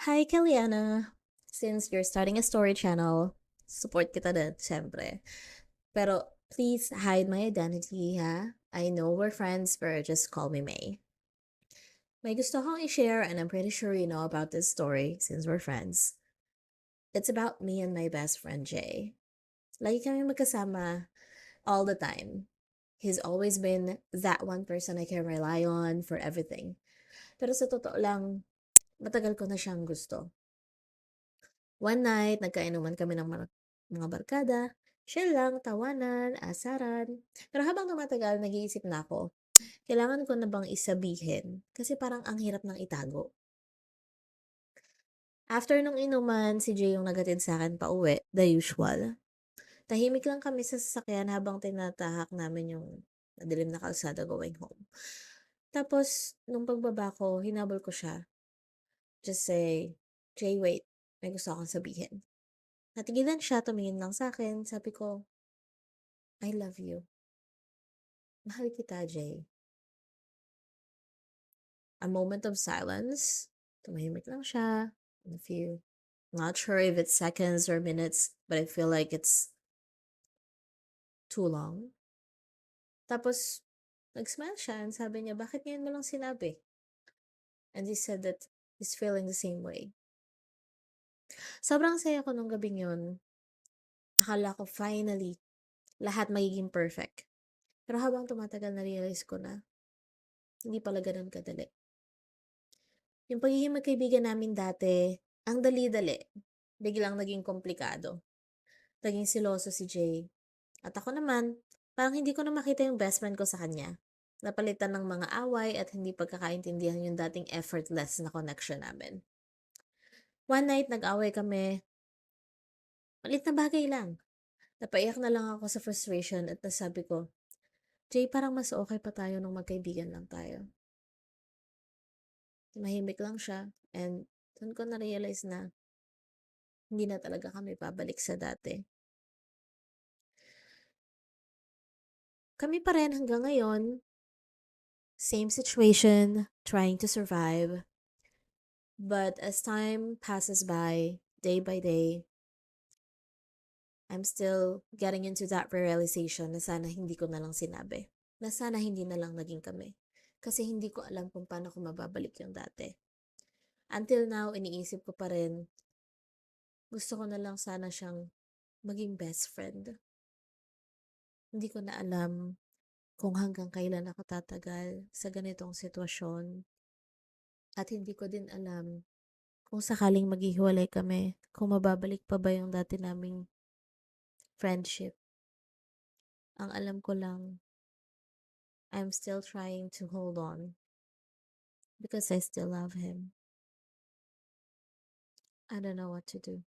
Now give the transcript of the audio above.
Hi, Kellyanna. Since you're starting a story channel, support kita din, syempre. Pero please hide my identity, ha? I know we're friends, but just call me May. May gusto akong i-share and I'm pretty sure you know about this story since we're friends. It's about me and my best friend, Jay. Lagi kami magkasama all the time. He's always been that one person I can rely on for everything. Pero sa totoo lang, matagal ko na siyang gusto. One night, nagkainuman kami ng mga barkada. Chill lang, tawanan, asaran. Pero habang tumatagal, nag-iisip na ako, kailangan ko na bang isabihin? Kasi parang ang hirap ng itago. After nung inuman, si Jay yung nagatid sa akin pa uwi, the usual. Tahimik lang kami sa sasakyan habang tinatahak namin yung madilim na kalsada going home. Tapos, nung pagbaba ko, hinabol ko siya. Just say, Jay, wait. May gusto akong sabihin. Natigilan siya, tumingin lang sa akin. Sabi ko, I love you. Mahal kita, Jay. A moment of silence. Tumahimik lang siya. And a few, not sure if it's seconds or minutes, but I feel like it's too long. Tapos, nag-smile siya and sabi niya, bakit ngayon mo lang sinabi? And he said that he's feeling the same way. Sobrang saya ko nung gabing yun. Akala ko finally, lahat magiging perfect. Pero habang tumatagal na-realize ko na, hindi pala ganun kadali. Yung pagiging magkaibigan namin dati, ang dali-dali. Biglang naging komplikado. Naging siloso si Jay. At ako naman, parang hindi ko na makita yung best friend ko sa kanya. Napalitan ng mga away at hindi pagkakaintindihan yung dating effortless na connection namin. One night, nag-away kami. Malit na bagay lang. Napaiyak na lang ako sa frustration at nasabi ko, Jay, parang mas okay pa tayo nung magkaibigan lang tayo. Mahimik lang siya and doon ko na-realize na hindi na talaga kami babalik sa dati. Kami pa rin hanggang ngayon. Same situation, trying to survive. But as time passes day by day, I'm still getting into that realization na sana hindi ko na lang sinabi. Na sana hindi na lang naging kami. Kasi hindi ko alam kung paano ko mababalik yung dati. Until now, iniisip ko pa rin, gusto ko na lang sana siyang maging best friend. Hindi ko na alam kung hanggang kailan ako tatagal sa ganitong sitwasyon. At hindi ko din alam kung sakaling maghihiwalay kami, kung mababalik pa ba yung dati naming friendship. Ang alam ko lang, I'm still trying to hold on because I still love him. I don't know what to do.